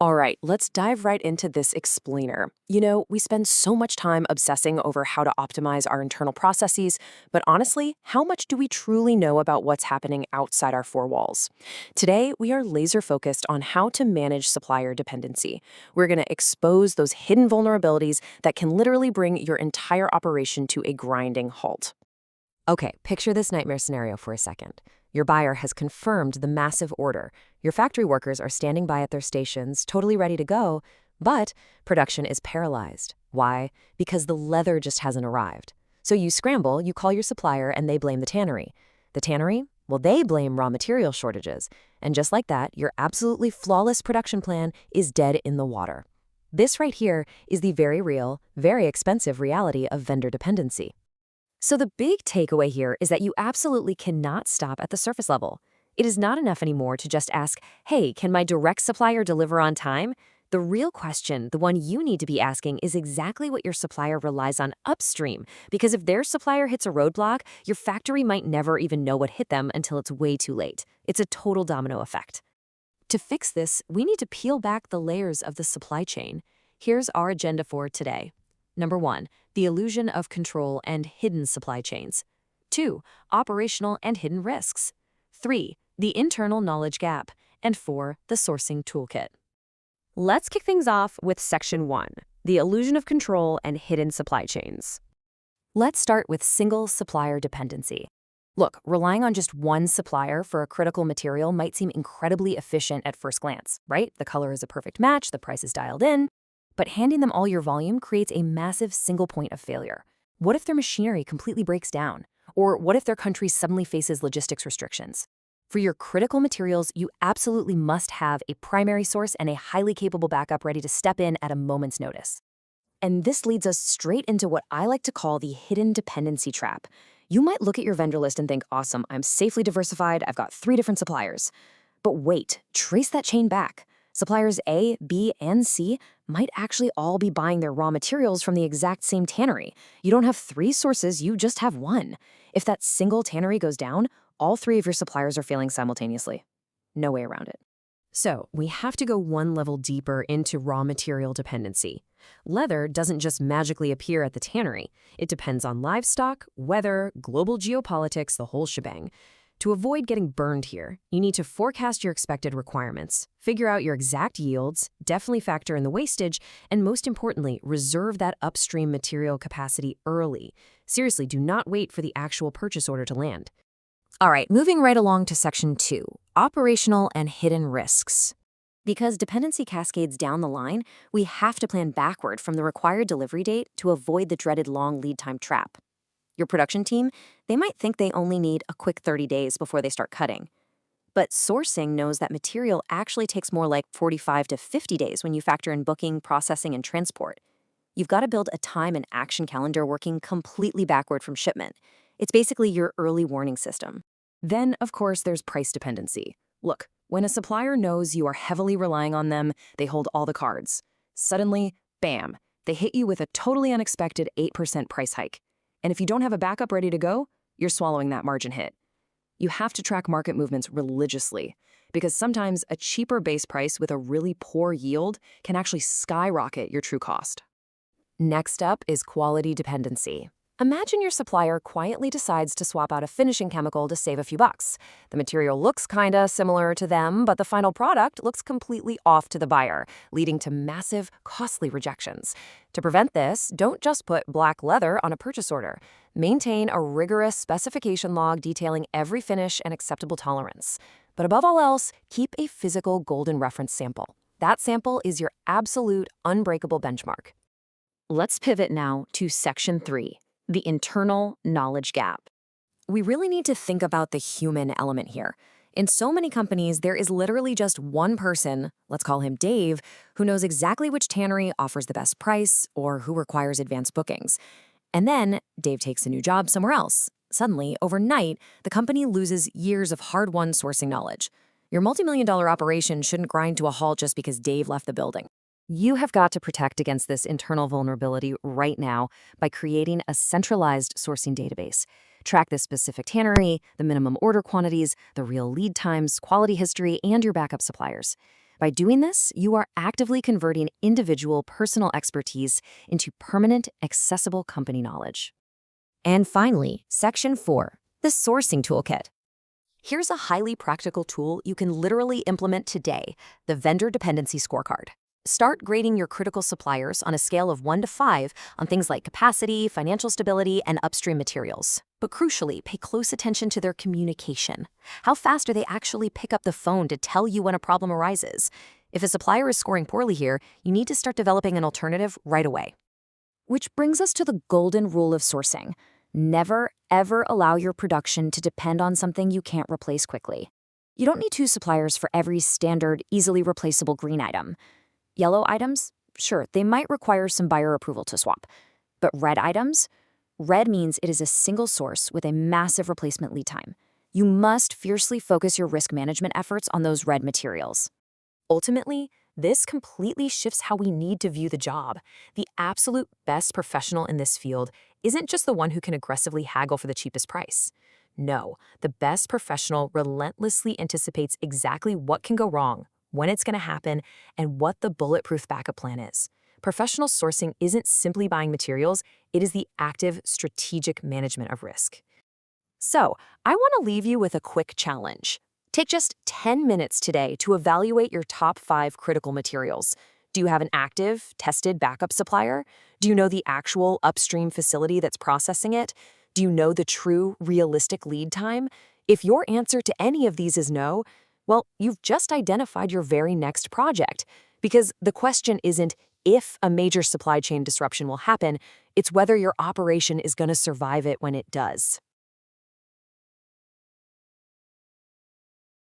All right, let's dive right into this explainer. We spend so much time obsessing over how to optimize our internal processes, but honestly, how much do we truly know about what's happening outside our four walls? Today, we are laser focused on how to manage supplier dependency. We're going to expose those hidden vulnerabilities that can literally bring your entire operation to a grinding halt. Okay, picture this nightmare scenario for a second. Your buyer has confirmed the massive order. Your factory workers are standing by at their stations, totally ready to go, but production is paralyzed. Why? Because the leather just hasn't arrived. So you scramble, you call your supplier, and they blame the tannery. The tannery? Well, they blame raw material shortages. And just like that, your absolutely flawless production plan is dead in the water. This right here is the very real, very expensive reality of vendor dependency. So the big takeaway here is that you absolutely cannot stop at the surface level. It is not enough anymore to just ask, hey, can my direct supplier deliver on time? The real question, the one you need to be asking, is exactly what your supplier relies on upstream. Because if their supplier hits a roadblock, your factory might never even know what hit them until it's way too late. It's a total domino effect. To fix this, we need to peel back the layers of the supply chain. Here's our agenda for today. Number 1, the illusion of control and hidden supply chains. 2, operational and hidden risks. 3, the internal knowledge gap. And 4, the sourcing toolkit. Let's kick things off with Section 1, the illusion of control and hidden supply chains. Let's start with single-supplier dependency. Look, relying on just one supplier for a critical material might seem incredibly efficient at first glance, right? The color is a perfect match, the price is dialed in. But handing them all your volume creates a massive single point of failure. What if their machinery completely breaks down? Or what if their country suddenly faces logistics restrictions? For your critical materials, you absolutely must have a primary source and a highly capable backup ready to step in at a moment's notice. And this leads us straight into what I like to call the hidden dependency trap. You might look at your vendor list and think, awesome, I'm safely diversified, I've got 3 different suppliers. But wait, trace that chain back. Suppliers A, B, and C might actually all be buying their raw materials from the exact same tannery. You don't have 3 sources, you just have 1. If that single tannery goes down, all 3 of your suppliers are failing simultaneously. No way around it. So, we have to go one level deeper into raw material dependency. Leather doesn't just magically appear at the tannery. It depends on livestock, weather, global geopolitics, the whole shebang. To avoid getting burned here, you need to forecast your expected requirements, figure out your exact yields, definitely factor in the wastage, and most importantly, reserve that upstream material capacity early. Seriously, do not wait for the actual purchase order to land. All right, moving right along to Section 2, operational and hidden risks. Because dependency cascades down the line, we have to plan backward from the required delivery date to avoid the dreaded long lead time trap. Your production team, they might think they only need a quick 30 days before they start cutting. But sourcing knows that material actually takes more like 45 to 50 days when you factor in booking, processing, and transport. You've got to build a time and action calendar working completely backward from shipment. It's basically your early warning system. Then, of course, there's price dependency. Look, when a supplier knows you are heavily relying on them, they hold all the cards. Suddenly, bam, they hit you with a totally unexpected 8% price hike. And if you don't have a backup ready to go, you're swallowing that margin hit. You have to track market movements religiously, because sometimes a cheaper base price with a really poor yield can actually skyrocket your true cost. Next up is quality dependency. Imagine your supplier quietly decides to swap out a finishing chemical to save a few bucks. The material looks kinda similar to them, but the final product looks completely off to the buyer, leading to massive, costly rejections. To prevent this, don't just put black leather on a purchase order. Maintain a rigorous specification log detailing every finish and acceptable tolerance. But above all else, keep a physical golden reference sample. That sample is your absolute unbreakable benchmark. Let's pivot now to Section 3. The internal knowledge gap. We really need to think about the human element here. In so many companies, there is literally just one person, let's call him Dave, who knows exactly which tannery offers the best price or who requires advanced bookings. And then Dave takes a new job somewhere else. Suddenly, overnight, the company loses years of hard-won sourcing knowledge. Your multi-million-dollar operation shouldn't grind to a halt just because Dave left the building. You have got to protect against this internal vulnerability right now by creating a centralized sourcing database. Track the specific tannery, the minimum order quantities, the real lead times, quality history, and your backup suppliers. By doing this, you are actively converting individual personal expertise into permanent, accessible company knowledge. And finally, Section 4, the Sourcing Toolkit. Here's a highly practical tool you can literally implement today, the Vendor Dependency Scorecard. Start grading your critical suppliers on a scale of 1 to 5 on things like capacity, financial stability, and upstream materials. But crucially, pay close attention to their communication. How fast do they actually pick up the phone to tell you when a problem arises? If a supplier is scoring poorly here, you need to start developing an alternative right away. Which brings us to the golden rule of sourcing. Never, ever allow your production to depend on something you can't replace quickly. You don't need 2 suppliers for every standard, easily replaceable green item. Yellow items? Sure, they might require some buyer approval to swap. But red items? Red means it is a single source with a massive replacement lead time. You must fiercely focus your risk management efforts on those red materials. Ultimately, this completely shifts how we need to view the job. The absolute best professional in this field isn't just the one who can aggressively haggle for the cheapest price. No, the best professional relentlessly anticipates exactly what can go wrong, when it's going to happen, and what the bulletproof backup plan is. Professional sourcing isn't simply buying materials, it is the active, strategic management of risk. So, I want to leave you with a quick challenge. Take just 10 minutes today to evaluate your top 5 critical materials. Do you have an active, tested backup supplier? Do you know the actual upstream facility that's processing it? Do you know the true, realistic lead time? If your answer to any of these is no, well, you've just identified your very next project. Because the question isn't if a major supply chain disruption will happen, it's whether your operation is going to survive it when it does.